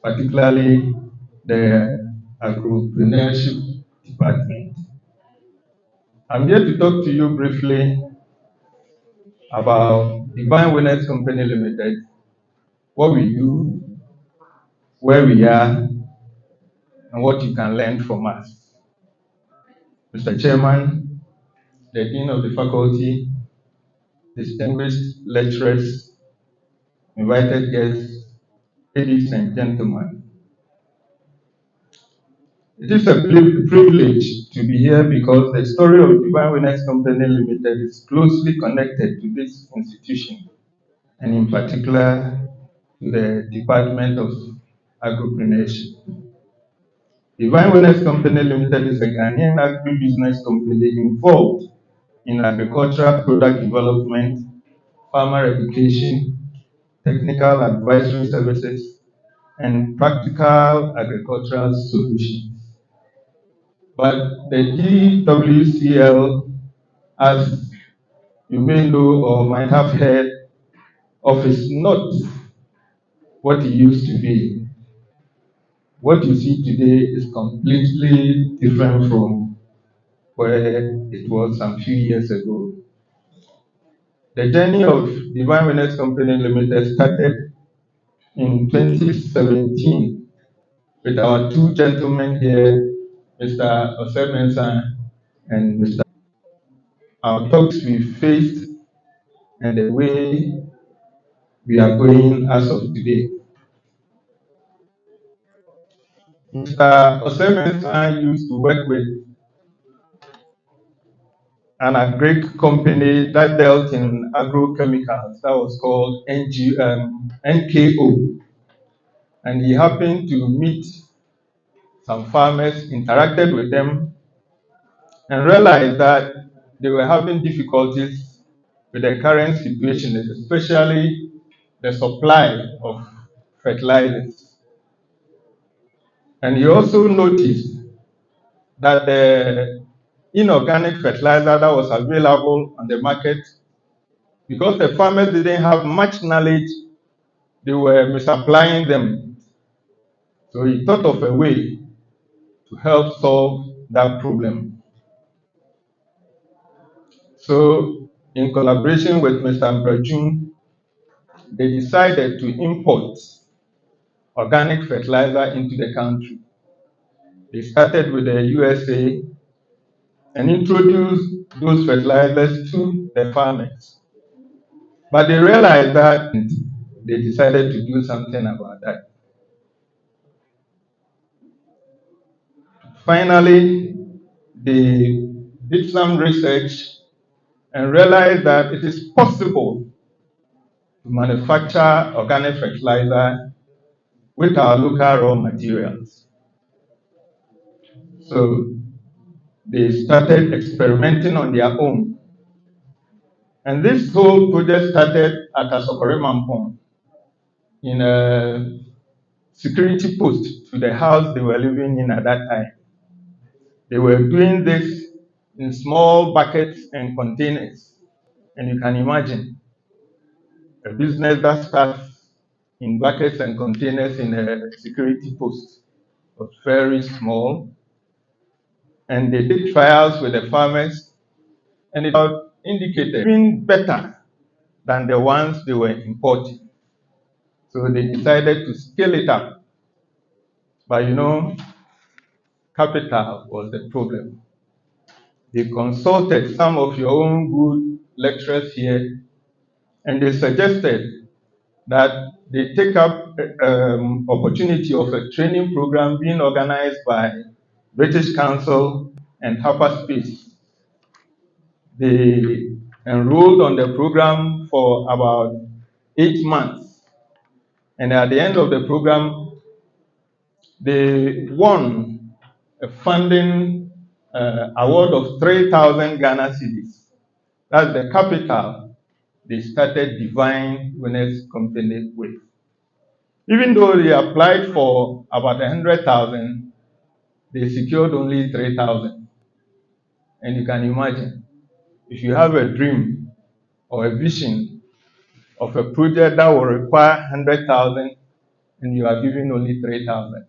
particularly the agripreneurship department. I'm here to talk to you briefly about Divine Wellness Company Limited, what we do, where we are, and what you can learn from us. Mr. Chairman, the Dean of the Faculty, distinguished lecturers, invited guests, ladies and gentlemen. It is a privilege to be here because the story of Divine Wellness Company Limited is closely connected to this institution, and in particular to the Department of Agripreneurship. Divine Wellness Company Limited is a Ghanaian agribusiness company involved in agricultural product development, farmer education, technical advisory services, and practical agricultural solutions. But the DWCL, as you may know or might have heard of, is not what it used to be. What you see today is completely different from where it was some few years ago. The journey of Divine Wellness Company Limited started in 2017 with our two gentlemen here, Mr. Osemensa and Mr. Our talks we faced and the way we are going as of today. Mr. Osemensa used to work with an agric company that dealt in agrochemicals that was called NKO. And he happened to meet some farmers, interacted with them, and realized that they were having difficulties with the current situation, especially the supply of fertilizers. And he also noticed that the inorganic fertilizer that was available on the market, because the farmers didn't have much knowledge, they were misapplying them. So he thought of a way to help solve that problem. So, in collaboration with Mr. Mbrajun, they decided to import organic fertilizer into the country. They started with the USA and introduced those fertilizers to the farmers. But they realized that they decided to do something about that. Finally, they did some research and realized that it is possible to manufacture organic fertilizer with our local raw materials. So they started experimenting on their own. And this whole project started at Asokore Mampong in a security post to the house they were living in at that time. They were doing this in small buckets and containers. And you can imagine a business that starts in buckets and containers in a security post was very small. And they did trials with the farmers, and it indicated even better than the ones they were importing. So they decided to scale it up. But capital was the problem. They consulted some of your own good lecturers here, and they suggested that they take up opportunity of a training program being organized by British Council and Hyperspace. They enrolled on the program for about 8 months. And at the end of the program, they won a funding award of 3,000 Ghana cedis. That's the capital they started Divine Wellness Company with. Even though they applied for about 100,000, they secured only 3,000. And you can imagine, if you have a dream or a vision of a project that will require 100,000, and you are giving only 3,000.